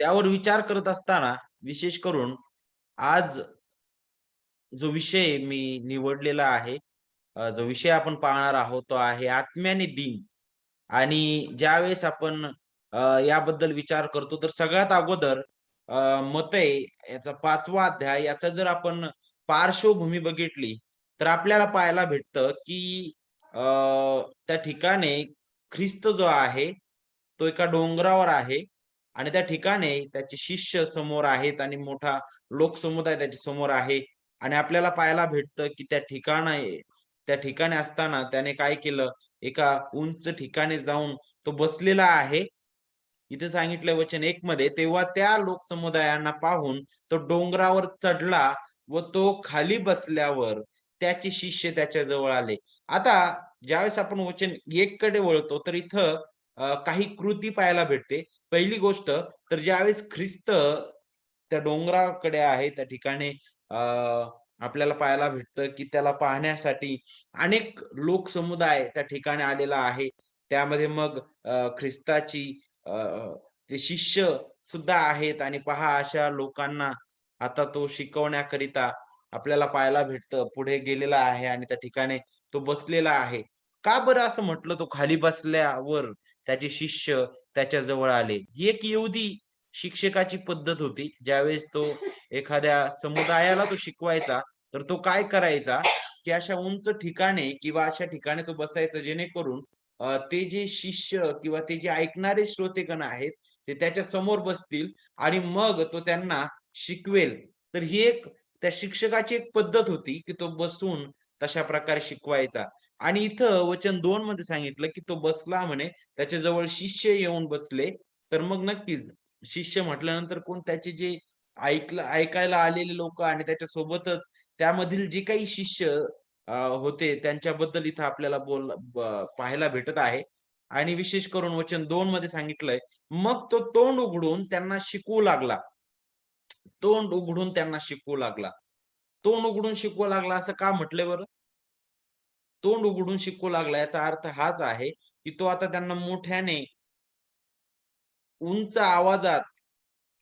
त्यावर विचार करत असताना विशेष करून आज जो विषय मी निवडलेला आहे, जो विषय आपण पाहणार आहोत तो आहे आत्म्याने दीन. आणि ज्यावेळेस आपण याबद्दल विचार करतो तर सगळ्यात अगोदर मत्ते याचा 5वा अध्याय याचा जर आपण पार्श्वभूमी बघितली, तर आपल्याला पाहायला भेटतं, की त्या ठिकाणी ख्रिस्त जो आहे, तो एका डोंगरावर आहे आणि त्या ठिकाणी त्याचे शिष्य समोर आहेत आणि मोठा लोकसमुदाय त्याच्या समोर आहे आणि आपल्याला पाहायला भेटतं, की त्या ठिकाणी असताना त्याने काय केलं, एका उंच ठिकाणी जाऊन तो बसलेला आहे. इथे सांगितलंय वचन 1 मध्ये, तेव्हा त्या लोकसमुदायांना पाहून तो डोंगरावर चढला व तो खाली बसल्यावर त्याचे शिष्य त्याच्या जवळ आले. आता ज्यावेळेस आपण वचन 1 कडे वळतो, तर इथं काही कृती पाहायला भेटते. पहिली गोष्ट तर ज्यावेळेस ख्रिस्त त्या डोंगराकडे आहे, त्या ठिकाणी आपल्याला पाहायला भेटतं, की त्याला पाहण्यासाठी अनेक लोकसमुदाय त्या ठिकाणी आलेला आहे. त्यामध्ये मग ख्रिस्ताची अ, ते शिष्य सुद्धा आहेत आणि पहा अशा लोकांना आता तो शिकवण्याकरिता आपल्याला पाहायला भेटतं, पुढे गेलेला आहे आणि त्या ठिकाणी तो बसलेला आहे. का बरं असं म्हटलं तो खाली बसल्यावर त्याचे शिष्य त्याच्या जवळ आले? ही एक यहुदी शिक्षकाची पद्धत होती. ज्यावेळेस तो एखाद्या समुदायाला तो शिकवायचा, तर तो काय करायचा, की अशा उंच ठिकाणी किंवा अशा ठिकाणी तो बसायचा जेणेकरून ते जे शिष्य किंवा ते जे ऐकणारे श्रोतेगण आहेत, ते त्याच्या समोर बसतील आणि मग तो त्यांना शिकवेल. तर ही एक त्या शिक्षकाची एक पद्धत होती, की तो बसून तशा प्रकारे शिकवायचा. आणि इथं वचन 2 मध्ये सांगितलं, की तो बसला म्हणे, त्याच्याजवळ शिष्य येऊन बसले. तर मग नक्कीच शिष्य म्हटल्यानंतर कोण त्याचे जे ऐकायला आलेले लोकं आणि त्याच्यासोबतच त्यामधील जे काही शिष्य होते त्यांच्याबद्दल इथं आपल्याला पाहायला भेटत आहे. आणि विशेष करून वचन 2 मध्ये सांगितलंय, मग तो तोंड उघडून त्यांना शिकवू लागला. तोंड उघडून त्यांना शिकवू लागला. तोंड उघडून शिकवू लागला असं का म्हटलंय बरं? तोंड उघडून शिकवू लागला याचा अर्थ हाच आहे, की तो आता त्यांना मोठ्याने उंच आवाजात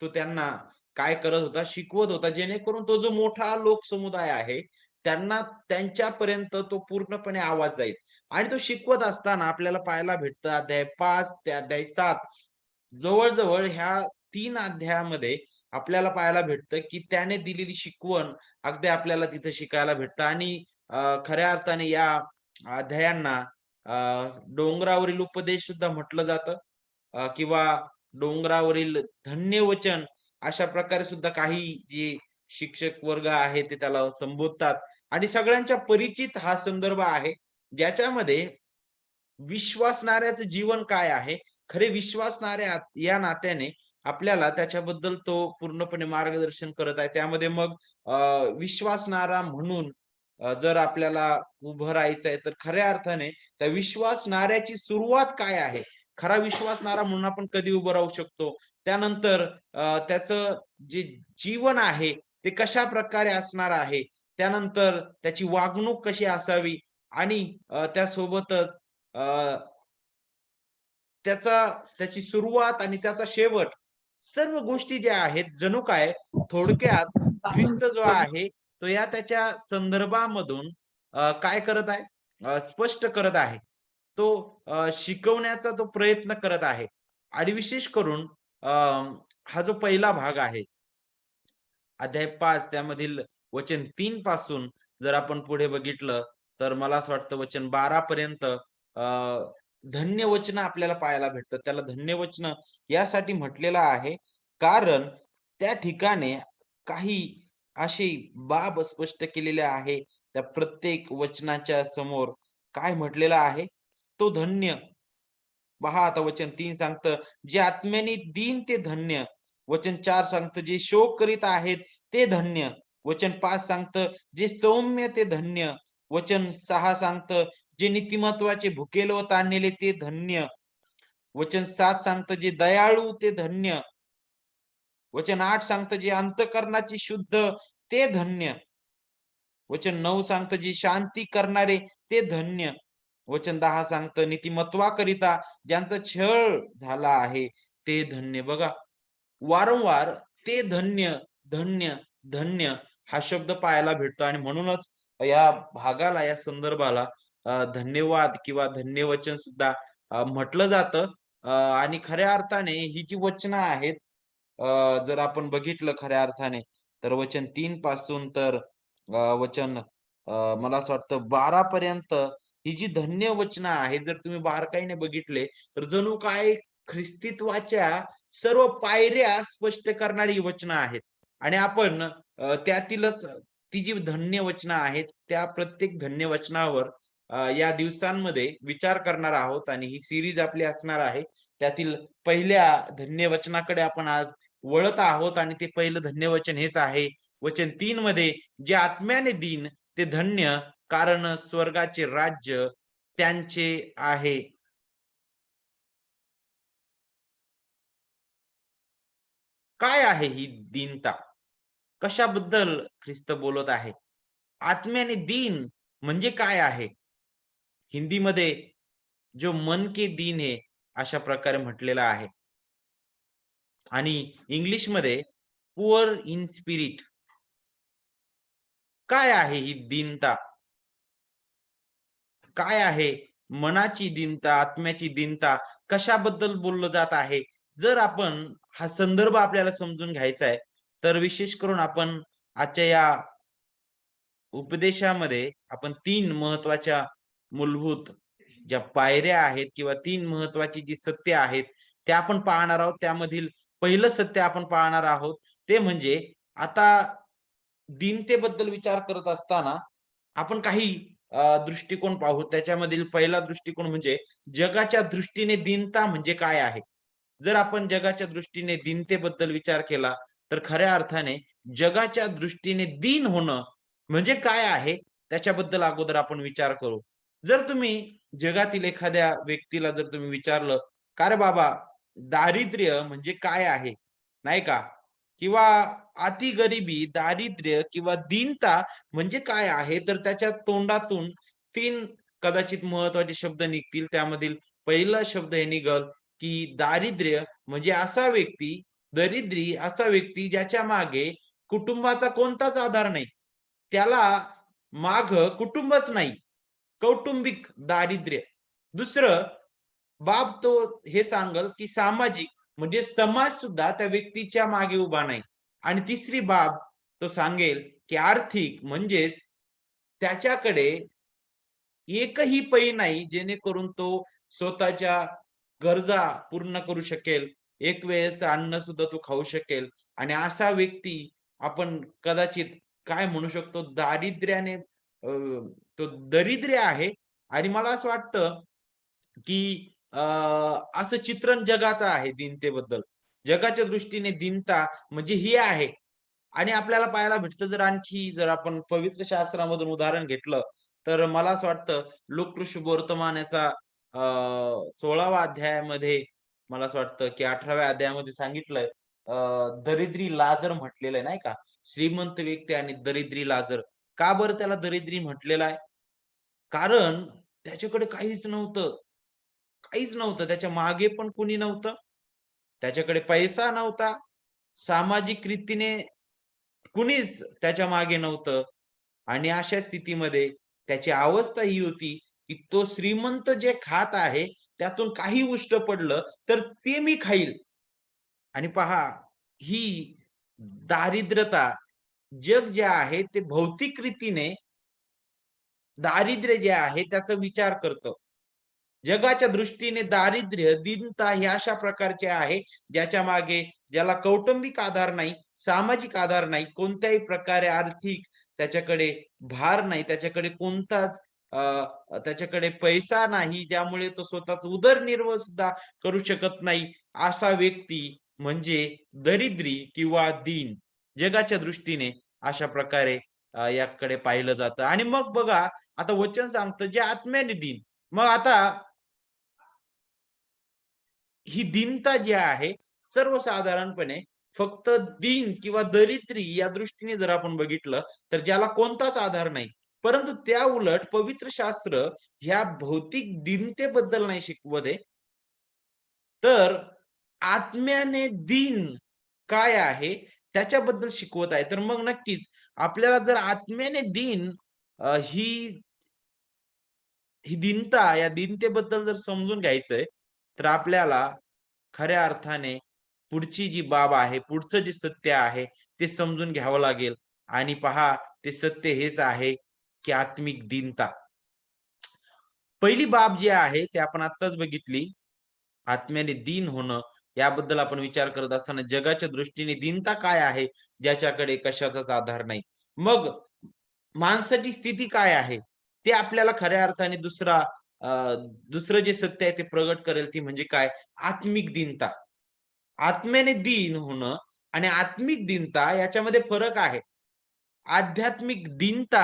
तो त्यांना काय करत होता, शिकवत होता. जेणेकरून तो जो मोठा लोकसमुदाय आहे, त्यांना त्यांच्यापर्यंत तो पूर्णपणे आवाज जाईल. आणि तो शिकवत असताना आपल्याला पाहायला भेटतं अध्याय 5 ते अध्याय 7 जवळ-जवळ ह्या 3 अध्यायामध्ये आपल्याला पाहायला भेटतं, की त्याने दिलेली शिकवण अगदी आपल्याला तिथं शिकायला भेटतं आणि खऱ्या अर्थाने या अध्यायांना डोंगरावरील उपदेश सुद्धा म्हटलं जातं किंवा डोंगरावरील धन्य वचन अशा प्रकारे सुद्धा काही जे शिक्षक वर्ग आहे ते त्याला संबोधतात आणि सगळ्यांच्या परिचित हा संदर्भ आहे, ज्याच्यामध्ये विश्वासणाऱ्याचं जीवन काय आहे? खरे विश्वासणाऱ्या या नात्याने आपल्याला त्याच्याबद्दल तो पूर्णपणे मार्गदर्शन करत आहे. त्यामध्ये मग विश्वासणारा म्हणून जर आपल्याला उभं राहायचं आहे, तर खऱ्या अर्थाने त्या विश्वासणाऱ्याची सुरुवात काय आहे? खरा विश्वासणारा म्हणून आपण कधी उभं राहू शकतो? त्यानंतर त्याचं जे जीवन आहे, ते कशाप्रकारे असणार आहे? त्यानंतर त्याची वागणूक कशी असावी? आणि त्यासोबतच अ, त्याची सुरुवात आणि त्याचा शेवट सर्व गोष्टी ज्या आहेत जणू काय थोडक्यात ख्रिस्त जो आहे तो या त्याच्या संदर्भामधून काय करत आहे? स्पष्ट करत आहे. तो शिकवण्याचा तो प्रयत्न करत आहे. आणि विशेष करून हा जो पहिला भाग आहे अध्याय 5 त्यामधील वचन 3 पासून जर आपण पुढे बघितलं, तर मला असं वाटतं वचन 12 पर्यंत धन्य वचनं आपल्याला पाहायला भेटतात. त्याला धन्य वचनं यासाठी म्हटलेलं आहे, कारण त्या ठिकाणी काही अशी बाब स्पष्ट केलेल्या आहे. त्या प्रत्येक वचनाच्या समोर काय म्हटलेलं आहे? तो धन्य. पहा आता वचन 3 सांगतं, "जे आत्म्याने दीन ते धन्य." वचन 4 सांगतं, "जे शोक करीत आहेत ते धन्य." वचन 5 सांगतं, "जे सौम्य ते धन्य." वचन 6 सांगतं, "जे नीतिमत्त्वाचे भुकेले व ताणलेले ते धन्य." वचन 7 सांगतं, "जे दयाळू ते धन्य." वचन 8 सांगतं, "जे अंतःकरणाची शुद्ध ते धन्य." वचन 9 सांगतं, "जे शांती करणारे ते धन्य." वचन 10 सांगतं, "नीतिमत्वाकरिता ज्यांचा छळ झाला आहे ते धन्य." बघा, वारंवार ते धन्य, धन्य, धन्य हा शब्द पाहायला भेटतो आणि म्हणूनच या भागाला, या संदर्भाला धन्यवाद किंवा धन्यवचन सुद्धा म्हटलं जातं. आणि खऱ्या अर्थाने ही जी वचनं आहेत, जर आपण बघितलं खऱ्या अर्थाने, तर वचन 3 पासून तर वचन मला असं वाटतं 12 पर्यंत ही जी धन्य वचनं आहेत, जर तुम्ही बारकाईने बघितले, तर जणू काय ख्रिस्तीत्वाच्या सर्व पायऱ्या स्पष्ट करणारी वचनं आहेत. आणि आपण त्यातीलच ती जी धन्य वचनं आहेत, त्या प्रत्येक धन्य वचनावर या दिवसांमध्ये विचार करणार आहोत आणि ही सीरीज आपली असणार आहे. त्यातील पहिल्या धन्य वचनाकडे आपण आज वळत आहोत आणि ते पहिलं धन्य वचन हेच आहे. वचन 3 मध्ये, "जे आत्म्याने दीन ते धन्य, कारण स्वर्गाचे राज्य त्यांचे आहे." काय आहे ही दीनता? कशाबद्दल ख्रिस्त बोलत आहे? आत्म्याने दीन म्हणजे काय आहे? हिंदीमध्ये जो मन के दीन है अशा प्रकारे म्हटलेलं आहे आणि इंग्लिशमध्ये पुअर इन स्पिरिट. काय आहे ही दीनता? काय आहे मनाची दीनता, आत्म्याची दीनता कशाबद्दल बोललं जात आहे? जर आपण हा संदर्भ आपल्याला समजून घ्यायचा आहे, तर विशेष करून आपण आजच्या या उपदेशामध्ये आपण 3 महत्त्वाच्या मूलभूत ज्या पायऱ्या आहेत किंवा 3 महत्त्वाची जी सत्य आहेत, ते आपण पाहणार आहोत. त्यामधील पहिलं सत्य आपण पाहणार आहोत, ते म्हणजे आता दीनतेबद्दल विचार करत असताना आपण काही दृष्टिकोन पाहू. त्याच्यामधील पहिला दृष्टिकोन म्हणजे जगाच्या दृष्टीने दीनता म्हणजे काय आहे? जर आपण जगाच्या दृष्टीने दीनतेबद्दल विचार केला, तर खऱ्या अर्थाने जगाच्या दृष्टीने दीन होणं म्हणजे काय आहे? त्याच्याबद्दल अगोदर आपण विचार करू. जर तुम्ही जगातील एखाद्या व्यक्तीला जर तुम्ही विचारलं, "का रे बाबा, दारिद्र्य म्हणजे काय आहे?" नाही का? किंवा अतिगरिबी, दारिद्र्य किंवा दीनता म्हणजे काय आहे? तर त्याच्या तोंडातून 3 कदाचित महत्त्वाचे शब्द निघतील. त्यामधील पहिला शब्द हे निघल, की दारिद्र्य म्हणजे दरिद्री असा व्यक्ती ज्याच्या मागे कुटुंबाचा कोणताच आधार नाही. त्याला मागं कुटुंबच नाही. कौटुंबिक दारिद्र्य. दुसरं बाब तो हे सांगल, की सामाजिक म्हणजे समाज सुद्धा त्या व्यक्तीच्या मागे उभा नाही. आणि तिसरी बाब तो सांगेल, की आर्थिक म्हणजेच त्याच्याकडे एकही पै नाही, जेणेकरून तो स्वतःच्या गरजा पूर्ण करू शकेल. एक वेळेचं अन्न सुद्धा तो खाऊ शकेल आणि असा व्यक्ती आपण कदाचित काय म्हणू शकतो दारिद्र्याने तो दरिद्री आहे आणि मला असं वाटतं, की असं चित्रण जगाचं आहे दीनतेबद्दल. जगाच्या दृष्टीने दीनता म्हणजे ही आहे आणि आपल्याला पाहायला भेटतं जर आणखी जर आपण पवित्र शास्त्रामधून उदाहरण घेतलं, तर मला असं वाटतं लोकऋषी वर्तमान याचा 16व्या अध्यायामध्ये मला असं वाटतं, की 18व्या अध्यायामध्ये सांगितलंय दरिद्री लाजर म्हटलेलं आहे नाही का? श्रीमंत व्यक्ती आणि दरिद्री लाजर. का बरं त्याला दरिद्री म्हटलेलं आहे? कारण त्याच्याकडे काहीच नव्हतं. काहीच नव्हतं. त्याच्या मागे पण कुणी नव्हतं. त्याच्याकडे पैसा नव्हता. सामाजिक रीतीने कुणीच त्याच्या मागे नव्हतं आणि अशा स्थितीमध्ये त्याची अवस्था ही होती, की तो श्रीमंत जे खात आहे, त्यातून काही उष्ट पडलं, तर ते मी खाईल. आणि पहा, ही दारिद्र्यता जग जे आहे, ते भौतिक रीतीने दारिद्र्य जे आहे, त्याचा विचार करतं. जगाच्या दृष्टीने दारिद्र्य, दीनता हे अशा प्रकारचे आहे, ज्याच्या मागे ज्याला कौटुंबिक आधार नाही, सामाजिक आधार नाही, कोणत्याही प्रकारे आर्थिक त्याच्याकडे भार नाही, त्याच्याकडे कोणताच त्याच्याकडे पैसा नाही, ज्यामुळे तो स्वतःचा उदरनिर्वाह सुद्धा करू शकत नाही. असा व्यक्ती म्हणजे दरिद्री किंवा दीन. जगाच्या दृष्टीने अशा प्रकारे याकडे पाहिलं जातं आणि मग बघा, आता वचन सांगतं, जे आत्म्याने दीन. मग आता ही दीनता जी आहे, सर्वसाधारणपणे फक्त दीन किंवा दरिद्री या दृष्टीने जर आपण बघितलं, तर ज्याला कोणताच आधार नाही. परंतु त्या उलट पवित्र शास्त्र ह्या भौतिक दीनतेबद्दल नाही शिकवत आहे, तर आत्म्याने दीन काय आहे त्याच्याबद्दल शिकवत आहे. तर मग नक्कीच आपल्याला जर आत्म्याने दीन ही ही दीनता, या दीनतेबद्दल जर समजून घ्यायचंय, तर आपल्याला खऱ्या अर्थाने पुढची जी बाब आहे, पुढचं जे सत्य आहे, ते समजून घ्यावं लागेल. आणि पहा, ते सत्य हेच आहे, की आत्मिक दीनता. पहिली बाब जी आहे, ती आपण आत्ताच बघितली. आत्म्याने दीन होणं, याबद्दल आपण विचार करत असताना जगाच्या दृष्टीने दीनता काय आहे, ज्याच्याकडे कशाचाच आधार नाही. मग माणसाची स्थिती काय आहे? ते आपल्याला खऱ्या अर्थाने अ, दुसरं जे सत्य आहे ते प्रगट करेल, ती म्हणजे काय? आत्मिक दीनता. आत्म्याने दीन होणं आणि आत्मिक दीनता याच्यामध्ये फरक आहे. आध्यात्मिक दीनता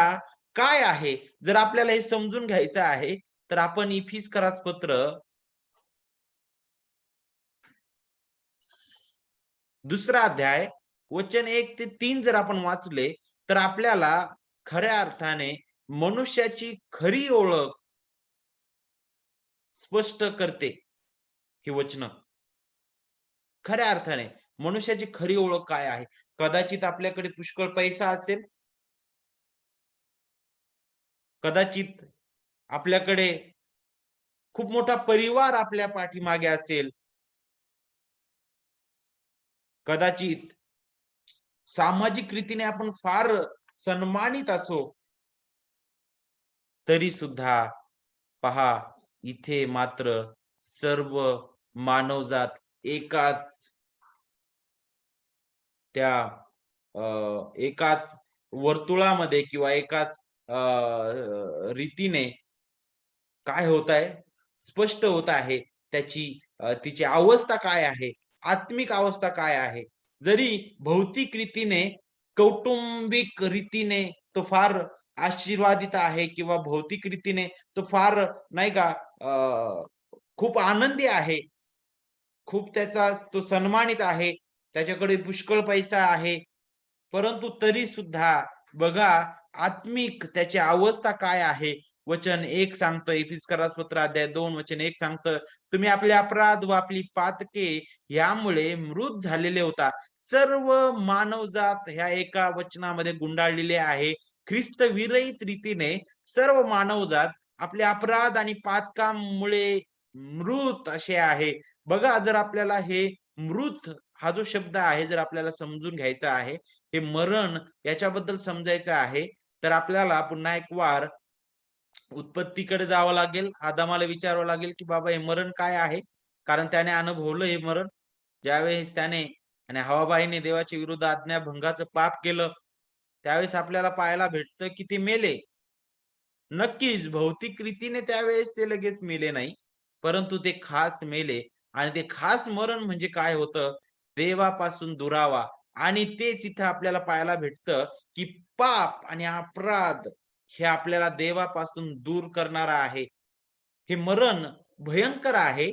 काय आहे? जर आपल्याला हे समजून घ्यायचं आहे, तर आपण इफिसकारास पत्र 2रा अध्याय वचन 1 ते 3 जर आपण वाचले, तर आपल्याला खऱ्या अर्थाने मनुष्याची खरी ओळख स्पष्ट करते ही वचनं. खऱ्या अर्थाने मनुष्याची खरी ओळख काय आहे? कदाचित आपल्याकडे पुष्कळ पैसा असेल, कदाचित आपल्याकडे खूप मोठा परिवार आपल्या पाठीमागे असेल, कदाचित सामाजिक रीतीने आपण फार सन्मानित असो, तरी सुद्धा पहा, इथे मात्र सर्व मानवजात एकाच त्या एकाच वर्तुळामध्ये किंवा एकाच रीतीने काय होत आहे? स्पष्ट होत आहे. तिची अवस्था काय आहे? आत्मिक अवस्था काय आहे? जरी भौतिक रीतीने, कौटुंबिक रीतीने तो फार आशीर्वादित आहे किंवा भौतिक रीतीने तो फार नाही का खूप आनंदी आहे. खूप तो सन्मानित आहे. त्याच्याकडे पुष्कळ पैसा आहे. परंतु तरी सुद्धा बघा, आत्मिक त्याची अवस्था काय आहे? वचन 1 सांगतं, इफिसकारास पत्र अध्याय 2 वचन 1 सांगतं, तुम्ही आपले अपराध व आपली पातके यामुळे मृत झालेले होता. सर्व मानवजात ह्या एका वचनामध्ये गुंडाळलेली आहे. ख्रिस्त विरहित रीतीने सर्व मानवजात आपले अपराध आणि पातकामुळे मृत असे आहे. बघा, जर आपल्याला हे मृत हा जो शब्द आहे, जर आपल्याला समजून घ्यायचा आहे, हे मरण याच्याबद्दल समजायचं आहे, तर आपल्याला पुन्हा एक वार उत्पत्तीकडे जावं लागेल. आदामाला विचारावं लागेल, की बाबा हे मरण काय आहे? कारण त्याने अनुभवलं हे मरण. ज्यावेळेस त्याने आणि हवाबाईने देवाच्या विरुद्ध आज्ञाभंगाचं पाप केलं, त्यावेळेस आपल्याला पाहायला भेटतं, की ते मेले. नक्कीच भौतिक रीतीने त्यावेळेस ते लगेच मेले नाही. परंतु ते खास मेले आणि ते खास मरण म्हणजे काय होतं? देवापासून दुरावा. आणि तेच इथं आपल्याला पाहायला भेटतं, की पाप आणि अपराध हे आपल्याला देवापासून दूर करणारं आहे. हे मरण भयंकर आहे,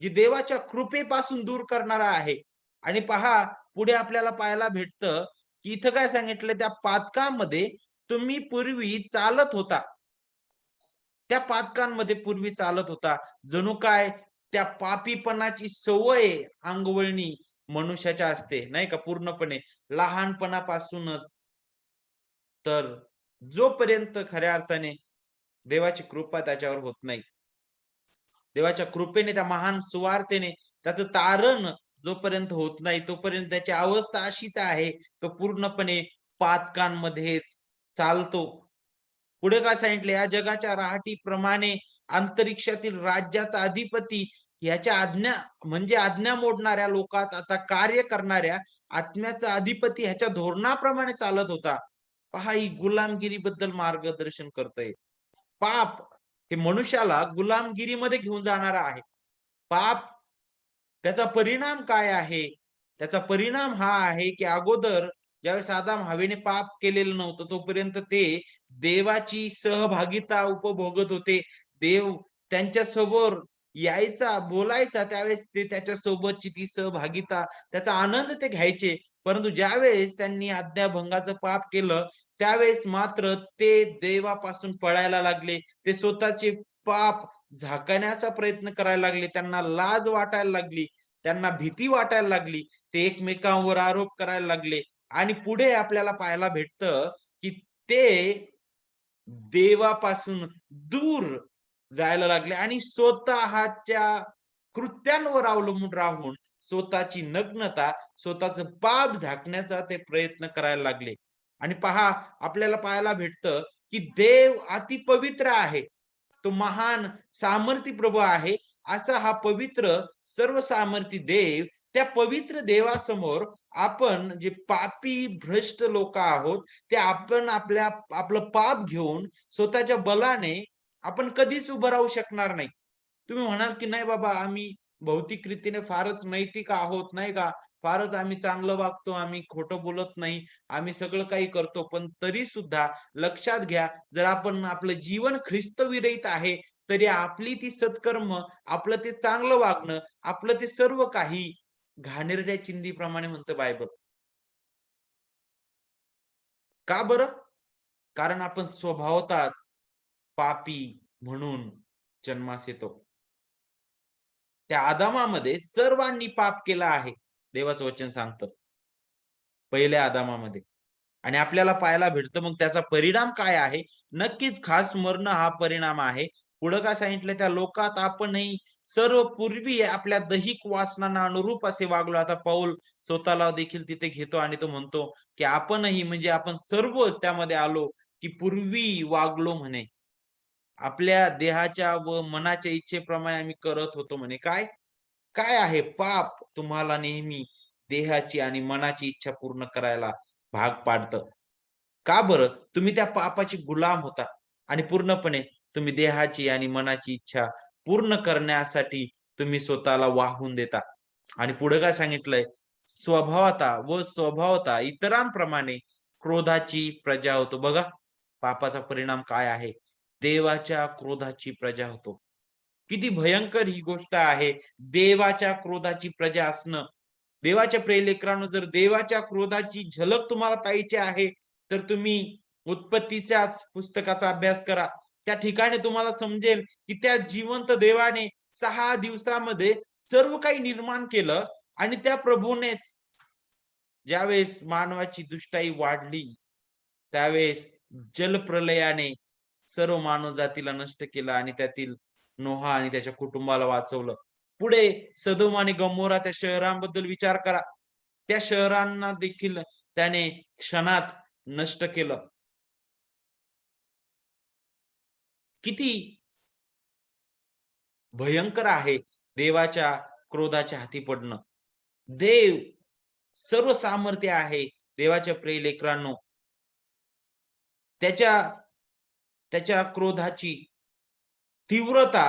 जे देवाच्या कृपेपासून दूर करणारं आहे. आणि पहा, पुढे आपल्याला पाहायला भेटतं, की इथं काय सांगितलं, त्या पातकामध्ये तुम्ही पूर्वी चालत होता. त्या पातकांमध्ये पूर्वी चालत होता. जणू काय त्या पापीपणाची सवय अंगवळणी मनुष्याच्या असते, नाही का पूर्णपणे लहानपणापासूनच. तर जोपर्यंत खऱ्या अर्थाने देवाची कृपा त्याच्यावर होत नाही, देवाच्या कृपेने, त्या महान सुवार्तेने त्याचं तारण जोपर्यंत होत नाही, तोपर्यंत त्याची अवस्था अशीच आहे. तो पूर्णपणे पातकांमध्येच चालतो. पुढे काय सांगितले, या जगाच्या रहाटीप्रमाणे अंतरिक्षातील राज्याचा अधिपती ह्याच्या म्हणजे आज्ञा मोडणाऱ्या लोकात आता कार्य करणाऱ्या आत्म्याचा अधिपती ह्याच्या धोरणाप्रमाणे चालत होता. पहा, ही गुलामगिरीबद्दल मार्गदर्शन करतंय. पाप हे मनुष्याला गुलामगिरीमध्ये घेऊन जाणारं आहे. पाप त्याचा परिणाम काय आहे? त्याचा परिणाम हा आहे, की अगोदर ज्यावेळेस आदाम हवेने पाप केलेलं नव्हतं, तोपर्यंत ते देवाची सहभागिता उपभोगत होते. देव त्यांच्यासमोर यायचा, बोलायचा, त्यावेळेस ते त्याच्यासोबतची ती सहभागिता, त्याचा आनंद ते घ्यायचे. परंतु ज्यावेळेस त्यांनी आज्ञाभंगाचं पाप केलं, त्यावेळेस मात्र ते देवापासून पळायला लागले. ते स्वतःचे पाप झाकण्याचा प्रयत्न करायला लागले. त्यांना लाज वाटायला लागली. त्यांना भीती वाटायला लागली. ते एकमेकांवर आरोप करायला लागले आणि पुढे आपल्याला पाहायला भेटतं, की ते देवापासून दूर जायला लागले आणि स्वतःच्या कृत्यांवर अवलंबून राहून स्वतःची नग्नता, स्वतःचं पाप झाकण्याचा ते प्रयत्न करायला लागले. आणि पहा, आपल्याला पाहायला भेटतं, की देव अति पवित्र आहे. तो महान सामर्थी प्रभू आहे. असा हा पवित्र सर्व सामर्थी देव, त्या पवित्र देवासमोर आपण जे पापी भ्रष्ट लोक आहोत, ते आपण आपलं पाप घेऊन स्वतःच्या बलाने आपण कधीच उभं राहू शकणार नाही. तुम्ही म्हणाल, की नाही बाबा आम्ही भौतिक रीतीने फारच नैतिक आहोत, नाही का? फारच आम्ही चांगलं वागतो, आम्ही खोटं बोलत नाही, आम्ही सगळं काही करतो. पण तरी सुद्धा लक्षात घ्या, जर आपण आपलं जीवन ख्रिस्तविरहित आहे, तरी आपली ती सत्कर्म, आपलं ते चांगलं वागणं, आपलं ते सर्व काही घाणेरड्या चिंधीप्रमाणे म्हणतं बायबल. का बरं? कारण आपण स्वभावतःच पापी म्हणून जन्मास येतो. त्या आदामामध्ये सर्वांनी पाप केलं आहे. देवाचं वचन सांगतं. पहिल्या आदामामध्ये. आणि आपल्याला पाहायला भेटतं मग त्याचा परिणाम काय आहे? नक्कीच खास मरणं हा परिणाम आहे. पुढं काय सांगितलं त्या लोकात आपणही सर्व पूर्वी आपल्या दैहिक वासनांना अनुरूप असे वागलो. आता पाऊल स्वतःला देखील तिथे घेतो आणि तो म्हणतो, की आपणही म्हणजे आपण सर्वच त्यामध्ये आलो, की पूर्वी वागलो म्हणे. आपल्या देहाच्या व मनाच्या इच्छेप्रमाणे आम्ही करत होतो म्हणे. काय? काय आहे? पाप तुम्हाला नेहमी देहाची आणि मनाची इच्छा पूर्ण करायला भाग पाडतं. का बरं? तुम्ही त्या पापाचे गुलाम होता आणि पूर्णपणे तुम्ही देहाची आणि मनाची इच्छा पूर्ण करण्यासाठी तुम्ही स्वतःला वाहून देता. आणि पुढे काय सांगितलंय? स्वभावता इतरांप्रमाणे क्रोधाची प्रजा होतो. बघा, पापाचा परिणाम काय आहे? देवाच्या क्रोधाची प्रजा होतो. किती भयंकर ही गोष्ट आहे. देवाच्या क्रोधाची प्रजा असणं. देवाच्या प्रिय जर देवाच्या क्रोधाची झलक तुम्हाला पाहायची आहे, तर तुम्ही उत्पत्तीच्याच पुस्तकाचा अभ्यास करा. त्या ठिकाणी तुम्हाला समजेल, की त्या जिवंत देवाने 6 दिवसामध्ये सर्व काही निर्माण केलं आणि त्या प्रभूनेच ज्यावेळेस मानवाची दुष्टाई वाढली, त्यावेळेस जलप्रलयाने सर्व मानवजातीला नष्ट केलं आणि त्यातील नोहा आणि त्याच्या कुटुंबाला वाचवलं. पुढे सदोम आणि गमोरा त्या शहरांबद्दल विचार करा. त्या शहरांना देखील त्याने क्षणात नष्ट केलं. किती भयंकर आहे देवाच्या क्रोधाच्या हाती पडणं. देव सर्व सामर्थ्य आहे. देवाच्या प्रिय लेकरांनो, त्याच्या त्याच्या क्रोधाची तीव्रता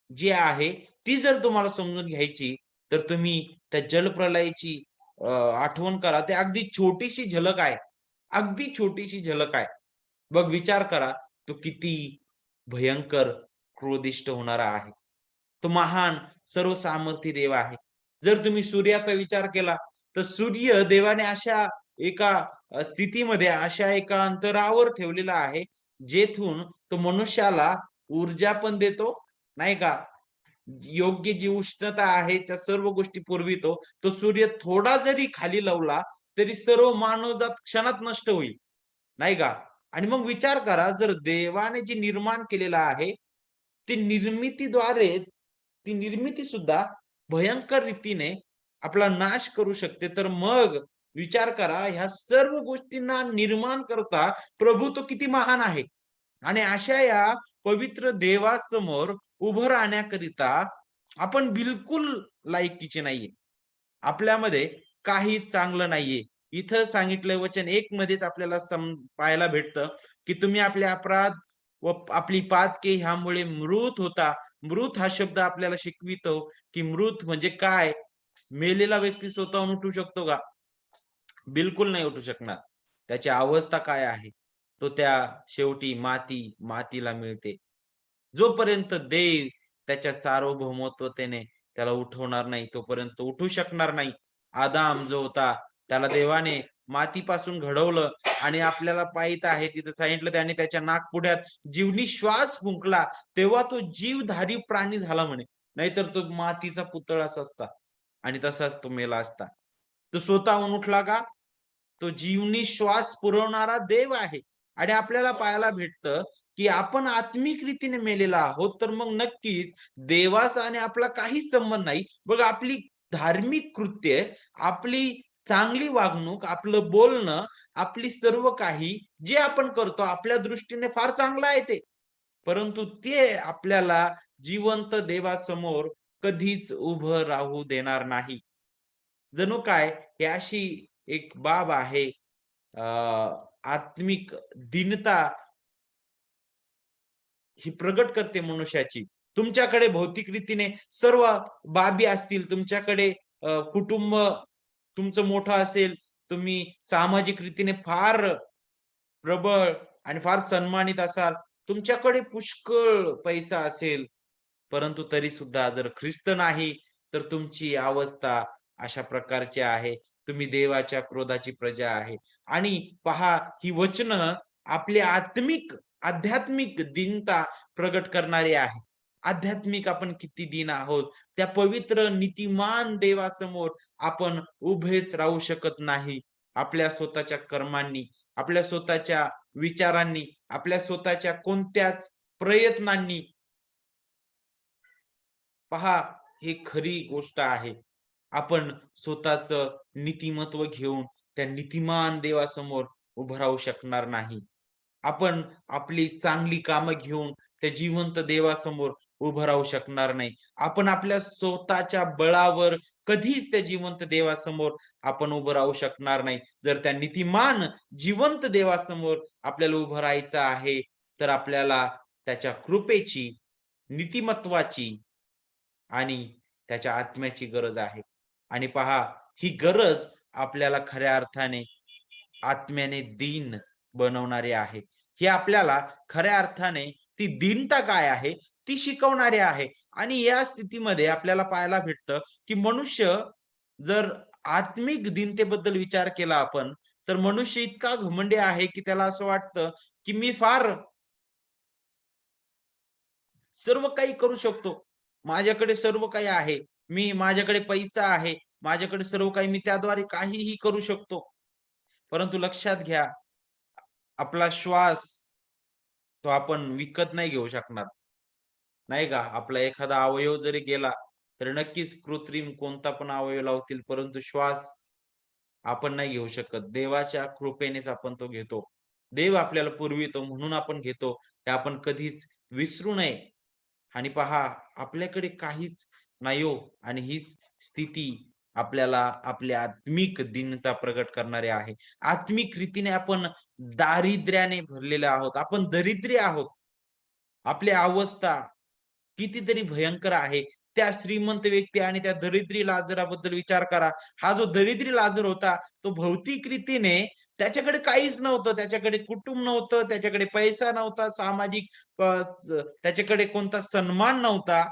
जी आहे, ती जर तुम्हाला समजून घ्यायची, तर तुम्ही त्या जलप्रलयाची आठवण करा. ते अगदी छोटीशी झलक आहे. अगदी छोटीशी झलक आहे. मग विचार करा, तो किती भयंकर क्रोधिष्ट होणारा आहे. तो महान सर्व सामर्थी देव आहे. जर तुम्ही सूर्याचा विचार केला, तर सूर्य देवाने अशा एका स्थितीमध्ये, अशा एका अंतरावर ठेवलेला आहे, जेथून तो मनुष्याला ऊर्जा पण देतो, नाही का? योग्य जी उष्णता आहे त्या सर्व गोष्टी पुरवितो. तो सूर्य थोडा जरी खाली लवला, तरी सर्व मानवजात क्षणात नष्ट होईल, नाही का? आणि मग विचार करा, जर देवाने जे निर्माण केलेलं आहे, ते निर्मितीद्वारे ती निर्मिती सुद्धा भयंकर रीतीने आपला नाश करू शकते. तर मग विचार करा, ह्या सर्व गोष्टींना निर्माण करता प्रभू तो किती महान आहे. आणि अशा या पवित्र देवासमोर उभं राहण्याकरिता आपण बिलकुल लायकीचे नाहीये. आपल्यामध्ये काहीच चांगलं नाहीये. इथं सांगितलंय वचन 1 मध्येच आपल्याला पाहायला भेटतं, की तुम्ही आपले अपराध व आपली पातके ह्यामुळे मृत होता. मृत हा शब्द आपल्याला शिकवितो, की मृत म्हणजे काय? मेलेला व्यक्ती स्वतःहून उठू शकतो का? बिलकुल नाही उठू शकणार. त्याची अवस्था काय आहे? तो त्या शेवटी मातीला मिळते. जोपर्यंत देव त्याच्या सार्वभौमत्वतेने त्याला उठवणार नाही, तोपर्यंत तो उठू शकणार नाही. आदाम जो होता, त्याला देवाने मातीपासून घडवलं आणि आपल्याला पाहित आहे तिथं सांगितलं त्याने त्याच्या नाकपुड्यात जीवनी श्वास फुंकला, तेव्हा तो जीवधारी प्राणी झाला म्हणे. नाहीतर तो मातीचा पुतळाच असता. आणि तसाच तो मेला असता. तो स्वतःहून उठला का? तो जीवनी श्वास पुरवणारा देव आहे आणि आपल्याला पाहायला भेटतं, की आपण आत्मिक रीतीने मेलेला आहोत, तर मग नक्कीच देवाचा आणि आपला काहीच संबंध नाही. बघा आपली धार्मिक कृत्ये, आपली चांगली वागणूक, आपलं बोलणं, आपली सर्व काही जे आपण करतो आपल्या दृष्टीने फार चांगलं आहे ते. परंतु ते आपल्याला जिवंत देवासमोर कधीच उभं राहू देणार नाही. जणू काय ही अशी एक बाब आहे अ, आत्मिक दीनता ही प्रगट करते मनुष्याची. तुमच्याकडे भौतिक रीतीने सर्व बाबी असतील, तुमच्याकडे कुटुंब तुमचं मोठं असेल, तुम्ही सामाजिक रीतीने फार प्रबळ आणि फार सन्मानित असाल, तुमच्याकडे पुष्कळ पैसा असेल, परंतु तरी सुद्धा जर ख्रिस्त नाही, तर तुमची अवस्था अशा प्रकारची आहे. तुम्ही देवाच्या क्रोधाची प्रजा आहे. आणि पहा ही वचनं आपली आध्यात्मिक दीनता प्रगट करणारी आहे. आध्यात्मिक आपण किती दीन आहोत. त्या पवित्र नीतिमान देवासमोर आपण उभेच राहू शकत नाही. आपल्या स्वतःच्या कर्मांनी, आपल्या स्वतःच्या विचारांनी, आपल्या स्वतःच्या कोणत्याच प्रयत्नांनी पहा, ही खरी गोष्ट आहे. आपण स्वतःचं नीतिमत्व घेऊन त्या नीतिमान देवासमोर उभं राहू शकणार नाही. आपण आपली चांगली कामं घेऊन त्या जिवंत देवासमोर उभं राहू शकणार नाही. आपण आपल्या स्वतःच्या बळावर कधीच त्या जिवंत देवासमोर आपण उभं राहू शकणार नाही. जर त्या नीतिमान जिवंत देवासमोर आपल्याला उभं राहायचं आहे, तर आपल्याला त्याच्या कृपेची, नीतिमत्वाची आणि त्याच्या आत्म्याची गरज आहे. आणि पहा, ही गरज आपल्याला खऱ्या अर्थाने आत्म्याने दीन बनवणारी आहे. हे आपल्याला खऱ्या अर्थाने ती दीनता काय आहे, ती शिकवणारी आहे. आणि या स्थितीमध्ये आपल्याला पाहायला भेटतं, की मनुष्य जर आत्मिक दीनतेबद्दल विचार केला आपण, तर मनुष्य इतका घमंडी आहे, की त्याला असं वाटतं, की मी फार सर्व काही करू शकतो. माझ्याकडे सर्व काही आहे. माझ्याकडे पैसा आहे. माझ्याकडे सर्व काही मी त्याद्वारे काहीही करू शकतो. परंतु लक्षात घ्या, आपला श्वास तो आपण विकत नाही घेऊ शकणार, नाही का? आपला एखादा अवयव जरी गेला, तर नक्कीच कृत्रिम कोणता पण अवयव लावतील, परंतु श्वास आपण नाही घेऊ शकत. देवाच्या कृपेनेच आपण तो घेतो. देव आपल्याला पुरवितो म्हणून आपण घेतो. हे आपण कधीच विसरू नये. आणि पहा, आपल्याकडे काहीच नाही हो आणि हीच स्थिती आपल्याला आपली आत्मिक दीनता प्रगट करणारी आहे. आत्मिक रीतीने आपण दारिद्र्याने भरलेले आहोत. आपण दरिद्री आहोत. आपली अवस्था कितीतरी भयंकर आहे. त्या श्रीमंत व्यक्ती आणि त्या दरिद्री लाजराबद्दल विचार करा. हा जो दरिद्री लाजर होता, तो भौतिक रीतीने त्याच्याकडे काहीच नव्हतं. त्याच्याकडे कुटुंब नव्हतं, त्याच्याकडे पैसा नव्हता, सामाजिक त्याच्याकडे कोणता सन्मान नव्हता.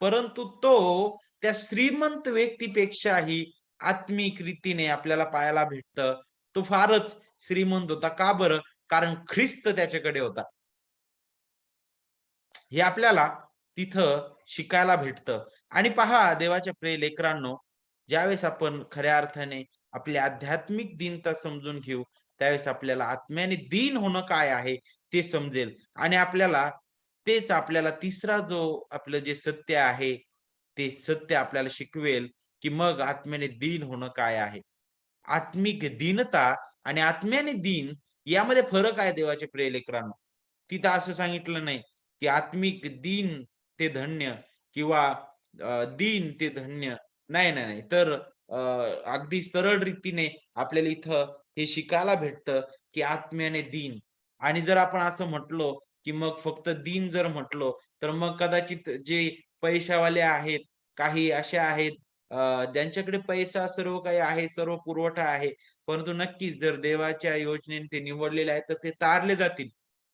परंतु तो त्या श्रीमंत व्यक्तीपेक्षाही आत्मिक रीतीने आपल्याला पाहायला भेटतं. तो फारच श्रीमंत होता. का बरं? कारण ख्रिस्त त्याच्याकडे होता. हे आपल्याला तिथं शिकायला भेटतं. आणि पहा देवाच्या प्रिय लेकरांनो, ज्यावेळेस आपण खऱ्या अर्थाने आपली आध्यात्मिक दीनता समजून घेऊ, त्यावेळेस आपल्याला आत्म्याने दीन होणं काय आहे ते समजेल आणि आपल्याला तिसरा जो आपलं जे सत्य आहे, ते सत्य आपल्याला शिकवेल, की मग आत्म्याने दीन होणं काय आहे. आत्मिक दीनता आणि आत्म्याने दीन यामध्ये फरक आहे देवाच्या प्रिय लेकरांनो. तिथं असं सांगितलं नाही, की आत्मिक दीन ते धन्य किंवा दीन ते धन्य. नाही, नाही, नाही. तर अ, अगदी सरळ रीतीने आपल्याला इथं हे शिकायला भेटतं, की आत्म्याने दीन आणि जर आपण असं म्हटलो, की मग फक्त दीन जर म्हटलो, तर मग कदाचित जे पैशावाले आहेत, काही असे आहेत ज्यांच्याकडे पैसा सर्व काही आहे, सर्व पुरवठा आहे. परंतु नक्कीच जर देवाच्या योजनेने ते निवडलेले आहेत, तर ते तारले जातील,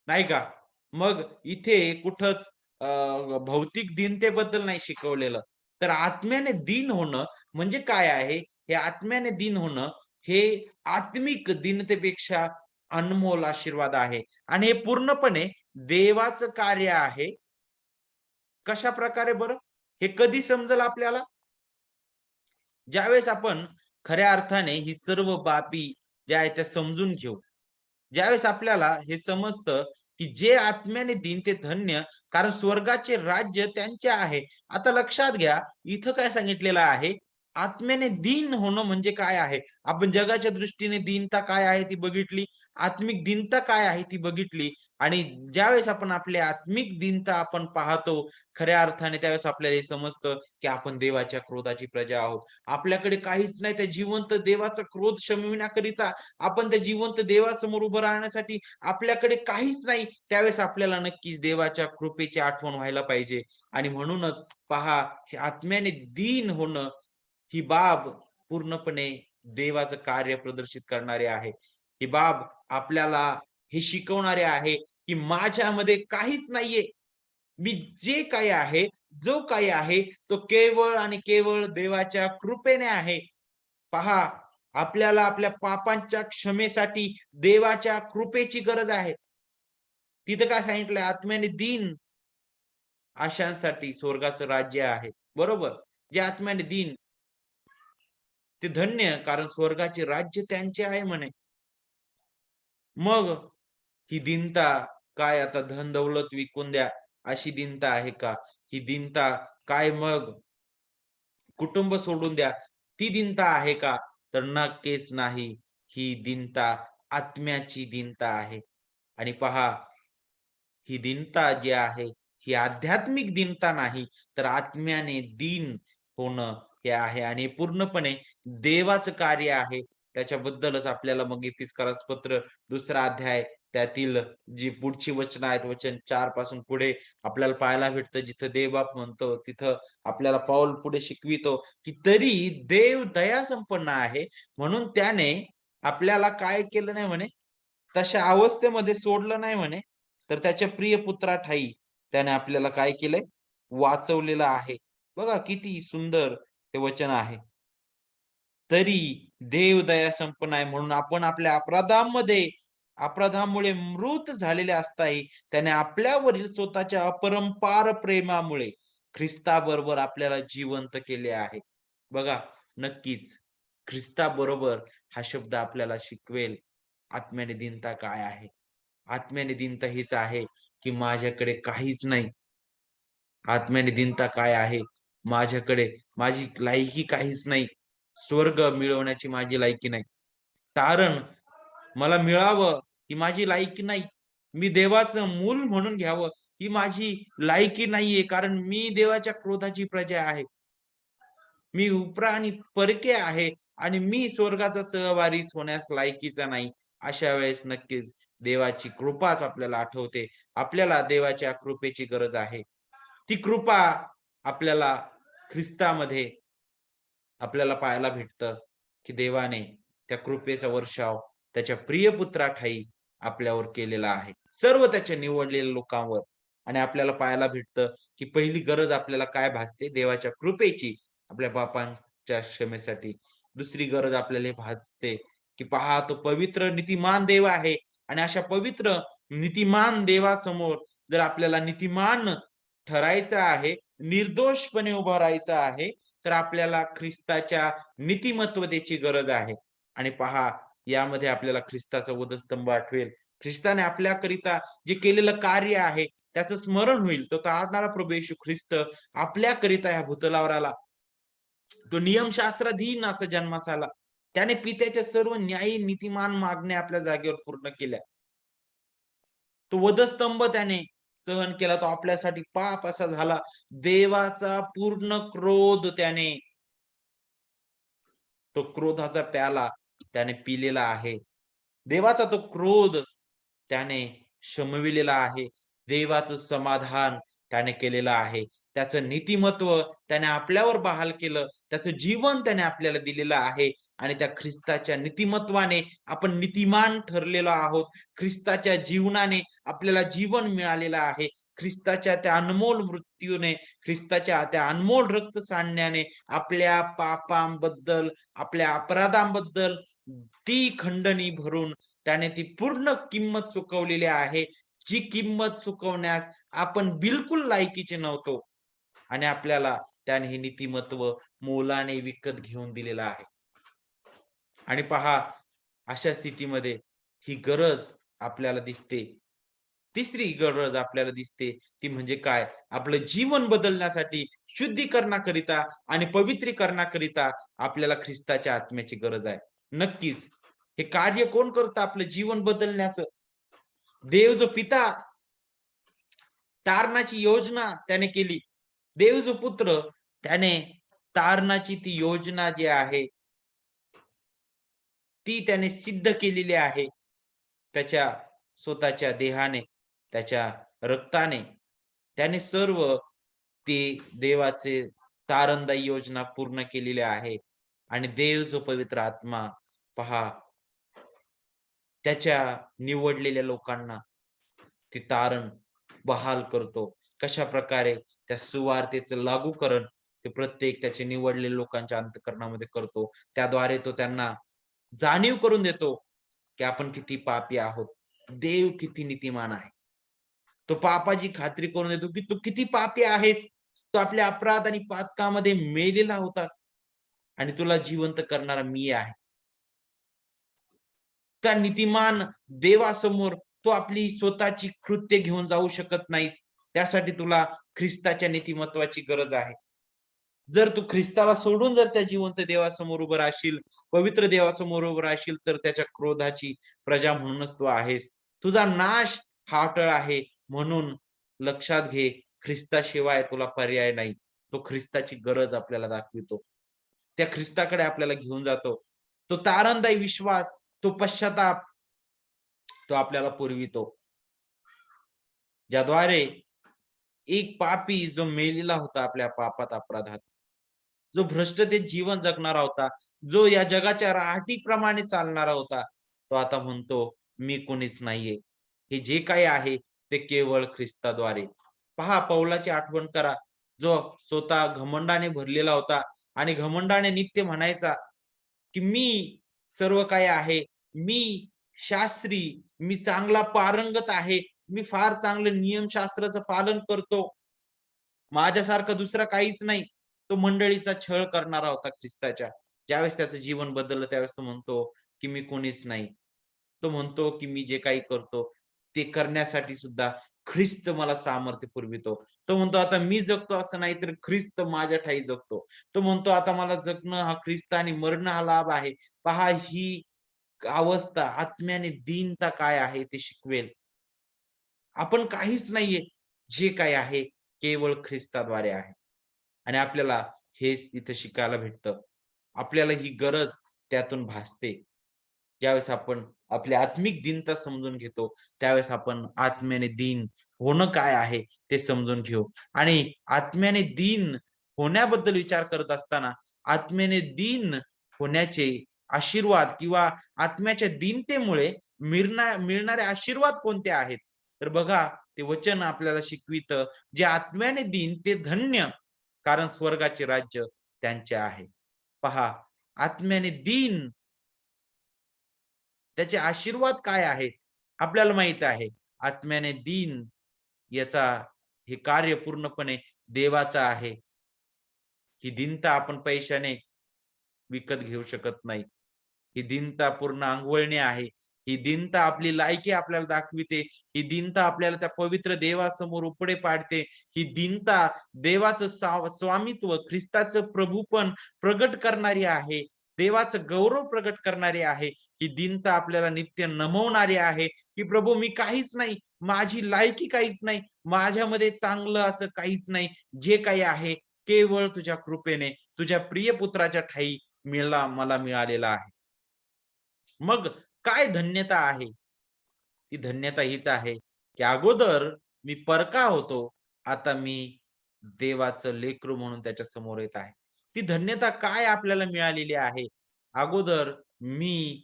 नाही का? मग इथे कुठंच भौतिक दीनतेबद्दल नाही शिकवलेलं. तर आत्म्याने दीन होणं म्हणजे काय आहे? हे आत्म्याने दीन होणं हे आत्मिक दीनतेपेक्षा अनमोल आशीर्वाद आहे आणि हे पूर्णपणे देवाचं कार्य आहे. कशाप्रकारे बरं? हे कधी समजेल आपल्याला? ज्यावेळेस आपण खऱ्या अर्थाने ही सर्व बाबी ज्या आहेत त्या समजून घेऊ, ज्यावेळेस आपल्याला हे समजतं, की जे आत्म्याने देईन ते धन्य, कारण स्वर्गाचे राज्य त्यांचे आहे. आता लक्षात घ्या, इथं काय सांगितलेलं आहे, आत्म्याने दीन होणं म्हणजे काय आहे? आपण जगाच्या दृष्टीने दीनता काय आहे ती बघितली, आत्मिक दीनता काय आहे ती बघितली आणि ज्यावेळेस आपण आपली आत्मिक दीनता आपण पाहतो खऱ्या अर्थाने त्यावेळेस आपल्याला हे समजतं, की आपण देवाच्या क्रोधाची प्रजा आहोत. आपल्याकडे काहीच नाही त्या जिवंत देवाचा क्रोध शमविण्याकरिता आपण त्या जिवंत देवासमोर उभं राहण्यासाठी आपल्याकडे काहीच नाही. त्यावेळेस आपल्याला नक्कीच देवाच्या कृपेची आठवण व्हायला पाहिजे आणि म्हणूनच पहा, हे आत्म्याने दीन होणं ही बाब पूर्णपणे देवाचं कार्य प्रदर्शित करणारे आहे. ही बाब आपल्याला हे शिकवणारे आहे, की माझ्यामध्ये काहीच नाहीये. मी जे काही आहे, जो काही आहे, तो केवळ आणि केवळ देवाच्या कृपेने आहे. पहा, आपल्याला आपल्या पापांच्या क्षमेसाठी देवाच्या कृपेची गरज आहे. तिथं काय सांगितलंय? आत्म्याने दीन अशांसाठी स्वर्गाचं राज्य आहे. बरोबर? जे आत्म्याने दीन ते धन्य, कारण स्वर्गाचे राज्य त्यांचे आहे म्हणे. मग ही दीनता काय आता धन-दौलत विकून द्या, अशी दीनता आहे का? ही दीनता काय मग कुटुंब सोडून द्या, ती दीनता आहे का? तर नक्कीच नाही. ही दीनता आत्म्याची दीनता आहे. आणि पहा, ही दीनता जी आहे, ही आध्यात्मिक दीनता नाही, तर आत्म्याने दीन होणं हे आहे आणि पूर्णपणे देवाचं कार्य आहे. त्याच्याबद्दलच आपल्याला मग इपिस्करास पत्र 2रा अध्याय त्यातील जी पुढची वचनं आहेत, वचन 4 पासून पुढे आपल्याला पाहायला भेटतं, जिथं देवबाप म्हणतो, तिथं आपल्याला पाऊल पुढे शिकवितो, की तरी देव दयासंपन्न आहे, म्हणून त्याने आपल्याला काय केलं नाही म्हणे, तशा अवस्थेमध्ये सोडलं नाही म्हणे, तर त्याच्या प्रिय पुत्राठायी त्याने आपल्याला काय केलंय? वाचवलेलं आहे. बघा किती सुंदर ते वचन आहे. तरी देव दयासंपन्न आहे म्हणून आपण आपल्या अपराधामुळे मृत झालेले असताही त्याने आपल्यावरील स्वतःच्या अपरंपार प्रेमामुळे ख्रिस्ताबरोबर आपल्याला जिवंत केले आहे. बघा, नक्कीच ख्रिस्ताबरोबर हा शब्द आपल्याला शिकवेल आत्म्याने दीनता काय आहे. आत्म्याने दीनता हीच आहे, की माझ्याकडे काहीच नाही. आत्म्याने दीनता काय आहे? माझ्याकडे माझी लायकी काहीच नाही. स्वर्ग मिळवण्याची माझी लायकी नाही. तारण मला मिळावं ही माझी लायकी नाही. मी देवाचं मूल म्हणून घ्यावं ही माझी लायकी नाहीये. कारण मी देवाच्या क्रोधाची प्रजा आहे. मी उपरा आणि परके आहे आणि मी स्वर्गाचा सहवारीस होण्यास लायकीचा नाही. अशा वेळेस नक्कीच देवाची कृपाच आपल्याला आठवते. आपल्याला देवाच्या कृपेची गरज आहे. ती कृपा आपल्याला ख्रिस्तामध्ये आपल्याला पाहायला भेटतं, की देवाने त्या कृपेचा वर्षाव त्याच्या प्रिय पुत्राठायी आपल्यावर केलेला आहे. सर्व त्याच्या निवडलेल्या लोकांवर आणि आपल्याला पाहायला भेटतं, की पहिली गरज आपल्याला काय भासते? देवाच्या कृपेची आपल्या पापांच्या क्षमेसाठी. दुसरी गरज आपल्याला हे भासते, की पहा तो पवित्र नीतिमान देव आहे आणि अशा पवित्र नीतिमान देवासमोर जर आपल्याला नीतिमान ठरायचं आहे, निर्दोषपणे उभं राहायचं आहे, तर आपल्याला ख्रिस्ताच्या नीतिमत्वतेची गरज आहे. आणि पहा, यामध्ये आपल्याला ख्रिस्ताचा वधस्तंभ आठवेल. ख्रिस्ताने आपल्याकरिता जे केलेलं कार्य आहे, त्याचं स्मरण होईल. तो तारणारा प्रभू येशू ख्रिस्त आपल्याकरिता ह्या भूतलावर आला. तो नियमशास्त्राधीन असा जन्मास आला. त्याने पित्याच्या सर्व न्यायी नीतिमान मागण्या आपल्या जागेवर पूर्ण केल्या. तो वधस्तंभ त्याने सहन केला. तो आपल्यासाठी पाप असा झाला. देवाचा पूर्ण क्रोध त्याने तो क्रोधाचा प्याला त्याने पिलेला आहे. देवाचा तो क्रोध त्याने शमविलेला आहे. देवाचं समाधान त्याने केलेलं आहे. त्याचं नीतिमत्व त्याने आपल्यावर बहाल केलं. त्याचं जीवन त्याने आपल्याला दिलेलं आहे आणि त्या ख्रिस्ताच्या नीतिमत्वाने आपण नीतिमान ठरलेलो आहोत. ख्रिस्ताच्या जीवनाने आपल्याला जीवन मिळालेलं आहे. ख्रिस्ताच्या त्या अनमोल मृत्यूने, ख्रिस्ताच्या त्या अनमोल रक्त सांडण्याने आपल्या पापांबद्दल, आपल्या अपराधांबद्दल ती खंडणी भरून त्याने ती पूर्ण किंमत चुकवलेली आहे. जी किंमत चुकवण्यास आपण बिलकुल लायकीचे नव्हतो आणि आपल्याला त्याने हे नीतिमत्व मोलाने विकत घेऊन दिलेला आहे. आणि पहा, अशा स्थितीमध्ये ही गरज आपल्याला दिसते. तिसरी गरज आपल्याला दिसते ती म्हणजे काय? आपलं जीवन बदलण्यासाठी, शुद्धीकरणाकरिता आणि पवित्रीकरणाकरिता आपल्याला ख्रिस्ताच्या आत्म्याची गरज आहे. नक्कीच. हे कार्य कोण करतं आपलं जीवन बदलण्याचं? देव जो पिता तारणाची योजना त्याने केली. देव जो पुत्र त्याने तारणाची ती योजना जी आहे, ती त्याने सिद्ध केलेली आहे. त्याच्या स्वतःच्या देहाने, त्याच्या रक्ताने त्याने सर्व ते देवाचे तारणदायी योजना पूर्ण केलेली आहे. आणि देव जो पवित्र आत्मा पहा, त्याच्या निवडलेल्या लोकांना ते तारण बहाल करतो. कशाप्रकारे त्या सुवार्तेचं लागूकरण ते प्रत्येक त्याचे निवडलेल्या लोकांच्या अंतःकरणामध्ये करतो. त्याद्वारे तो त्यांना जाणीव करून देतो, की आपण किती पापी आहोत. देव किती नीतिमान आहे. तो पापाची खात्री करून देतो, की तू किती पापी आहेस. तू आपल्या अपराध आणि पातकामध्ये मेलेला होतास आणि तुला जिवंत करणारा मी आहे. त्या नीतिमान देवासमोर तू आपली स्वतःची कृत्य घेऊन जाऊ शकत नाहीस. त्यासाठी तुला ख्रिस्ताच्या नीतिमत्वाची गरज आहे. जर तू ख्रिस्ताला सोडून जर त्या जिवंत देवासमोर उभं राहशील, पवित्र देवासमोर उभं राहशील, तर त्याच्या क्रोधाची प्रजा म्हणूनच तू आहेस. तुझा नाश हा अटळ आहे. म्हणून लक्षात घे, ख्रिस्ताशिवाय तुला पर्याय नाही. तो ख्रिस्ताची गरज आपल्याला दाखवितो. त्या ख्रिस्ताकडे आपल्याला घेऊन जातो. तो तारणदायी विश्वास, तो पश्चाताप, तो आपल्याला पुरवितो. ज्याद्वारे एक पापी जो मेलेला होता आपल्या पापात अपराधात, जो भ्रष्टतेत जीवन जगणारा होता, जो या जगाच्या रहाटीप्रमाणे चालणारा होता, तो आता म्हणतो, मी कोणीच नाहीये. हे जे काही आहे ते केवळ ख्रिस्ताद्वारे. पहा, पौलाची आठवण करा, जो स्वतः घमंडाने भरलेला होता आणि घमंडाने नित्य म्हणायचा, की मी सर्व काही आहे. मी शास्त्री, मी चांगला पारंगत आहे. मी फार चांगलं नियमशास्त्राचं पालन करतो. माझ्यासारखं दुसरा काहीच नाही. तो मंडळीचा छळ करणारा होता ख्रिस्ताच्या. ज्यावेळेस त्याचं जीवन बदललं त्यावेळेस तो म्हणतो, की मी कोणीच नाही. तो म्हणतो, की मी जे काही करतो ते करण्यासाठी सुद्धा ख्रिस्त मला सामर्थ्य पुरवितो. तो म्हणतो, आता मी जगतो असं नाही तर ख्रिस्त माझ्या ठायी जगतो. तो म्हणतो, आता मला जगणं हा ख्रिस्त आणि मरणं हा लाभ आहे. पहा, ही अवस्था आत्म्याने दीनता काय आहे ते शिकवेल. आपण काहीच नाहीये. जे काही आहे केवळ ख्रिस्ताद्वारे आहे. आणि आपल्याला हेच तिथे शिकायला भेटतं. आपल्याला ही गरज त्यातून भासते. ज्यावेळेस आपण आपली आत्मिक दीनता समजून घेतो, त्यावेळेस आपण आत्म्याने दीन होणं काय आहे ते समजून घेऊ. आणि आत्म्याने दीन होण्याबद्दल विचार करत असताना, आत्म्याने दीन होण्याचे आशीर्वाद किंवा आत्म्याच्या दीनतेमुळे मिळणारे आशीर्वाद कोणते आहेत? तर बघा, ते वचन आपल्याला शिकवितं, जे आत्म्याने दीन ते धन्य, कारण स्वर्गाचे राज्य त्यांचे आहे. पहा, आत्म्याने दीन त्याचे आशीर्वाद काय आहेत? आपल्याला माहित आहे. आत्म्याने दीन याचा हे कार्य पूर्णपणे देवाचं आहे. ही दीनता आपण पैशाने विकत घेऊ शकत नाही. ही दीनता पूर्ण अंगवळणी आहे. ही दीनता आपली लायकी आपल्याला दाखविते. ही दीनता आपल्याला त्या पवित्र देवासमोर उपडे पाडते. ही दीनता देवाचं स्वामित्व, ख्रिस्ताचं प्रभुपण प्रगट करणारी आहे. देवाचं गौरव प्रगट करणारी आहे. ही दीनता आपल्याला नित्य नमवणारी आहे, की प्रभू मी काहीच नाही. माझी लायकी काहीच नाही. माझ्यामध्ये चांगलं असं काहीच नाही. जे काही आहे केवळ तुझ्या कृपेने, तुझ्या प्रिय पुत्राच्या ठायी मला मिळालेला आहे. मग काय धन्यता आहे? ती धन्यता हीच आहे, की अगोदर मी परका होतो, आता मी देवाचं लेकरू म्हणून त्याच्या समोर येत आहे. ती धन्यता काय आपल्याला मिळालेली आहे? अगोदर मी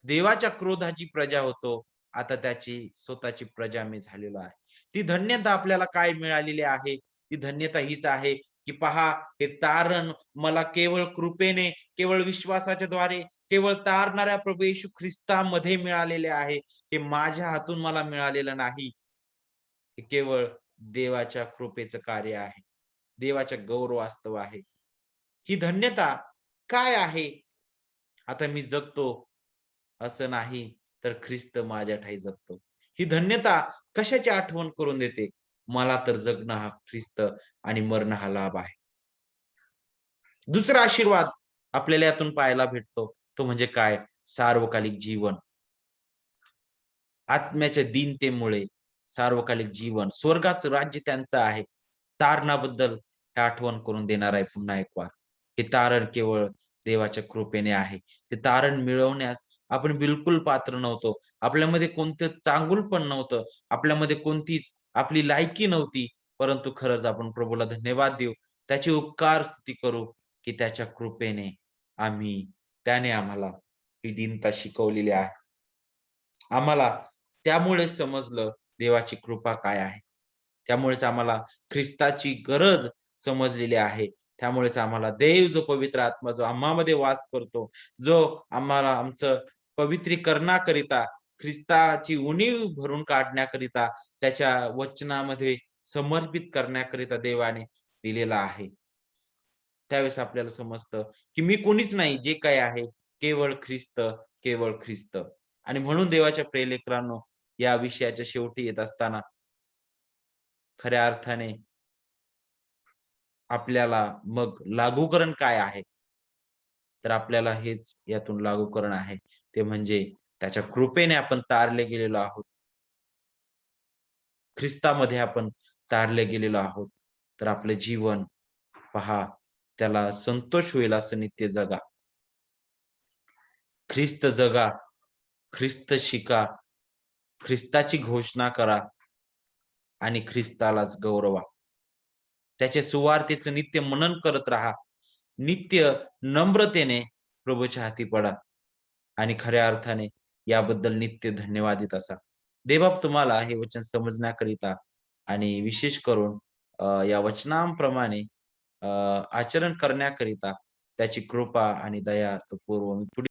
देवाच्या क्रोधाची प्रजा होतो, आता त्याची स्वतःची प्रजा मी झालेलो आहे. ती धन्यता आपल्याला काय मिळालेली आहे? ती धन्यता हीच आहे, की पहा, हे तारण मला केवळ कृपेने, केवळ विश्वासाच्या द्वारे, केवळ तारणाऱ्या प्रभू येशू ख्रिस्तामध्ये मिळालेले आहे. हे माझ्या हातून मला मिळालेलं नाही. हे केवळ देवाच्या कृपेचं कार्य आहे. देवाच्या गौरवास्तव आहे. ही धन्यता काय आहे? आता मी जगतो असं नाही, तर ख्रिस्त माझ्या ठायी जगतो. ही धन्यता कशाची आठवण करून देते? मला तर जगणं हा ख्रिस्त आणि मरणं हा लाभ आहे. दुसरा आशीर्वाद आपल्याला यातून पाहायला भेटतो, तो म्हणजे काय? सार्वकालिक जीवन. आत्म्याच्या दीनतेमुळे सार्वकालिक जीवन, स्वर्गाचं राज्य त्यांचं आहे. तारणाबद्दल हे आठवण करून देणार आहे पुन्हा एक वार. हे तारण केवळ देवाच्या कृपेने आहे. ते तारण मिळवण्यास आपण बिलकुल पात्र नव्हतो. आपल्यामध्ये कोणतं चांगुलपण नव्हतं. आपल्यामध्ये कोणतीच आपली लायकी नव्हती. परंतु खरंच आपण प्रभूला धन्यवाद देऊ. त्याची उपकार स्तुती करू, की त्याच्या कृपेने आम्ही त्याने आम्हाला ही दीनता शिकवलेली आहे. आम्हाला त्यामुळेच समजलं देवाची कृपा काय आहे. त्यामुळेच आम्हाला ख्रिस्ताची गरज समजलेली आहे. त्यामुळेच आम्हाला देव जो पवित्र आत्मा जो आम्हामध्ये वास करतो, जो आम्हाला आमचं पवित्रीकरणाकरिता, ख्रिस्ताची उणीव भरून काढण्याकरिता, त्याच्या वचनामध्ये समर्पित करण्याकरिता देवाने दिलेला आहे. त्यावेळेस आपल्याला समजतं, की मी कोणीच नाही, जे काही आहे केवळ ख्रिस्त, केवळ ख्रिस्त. आणि म्हणून देवाच्या प्रिय लेकरांनो, या विषयाच्या शेवटी येत असताना खऱ्या अर्थाने आपल्याला मग लागूकरण काय आहे? तर आपल्याला हेच यातून लागूकरण आहे. ते म्हणजे त्याच्या कृपेने आपण तारले गेलेलो आहोत. ख्रिस्तामध्ये आपण तारले गेलेलो आहोत. तर आपलं जीवन पहा, त्याला संतोष होईल असं नित्य जगा. ख्रिस्त जगा, ख्रिस्त शिका, ख्रिस्ताची घोषणा करा आणि ख्रिस्तालाच गौरवा. त्याच्या सुवार्तेचं नित्य मनन करत राहा. नित्य नम्रतेने प्रभूच्या हाती पडा आणि खऱ्या अर्थाने याबद्दल नित्य धन्यवाद देत असा. देवबाप तुम्हाला हे वचन समजण्याकरिता आणि विशेष करून या वचनांप्रमाणे आचरण करण्याकरिता त्याची कृपा आणि दया तो पुरवून पुढे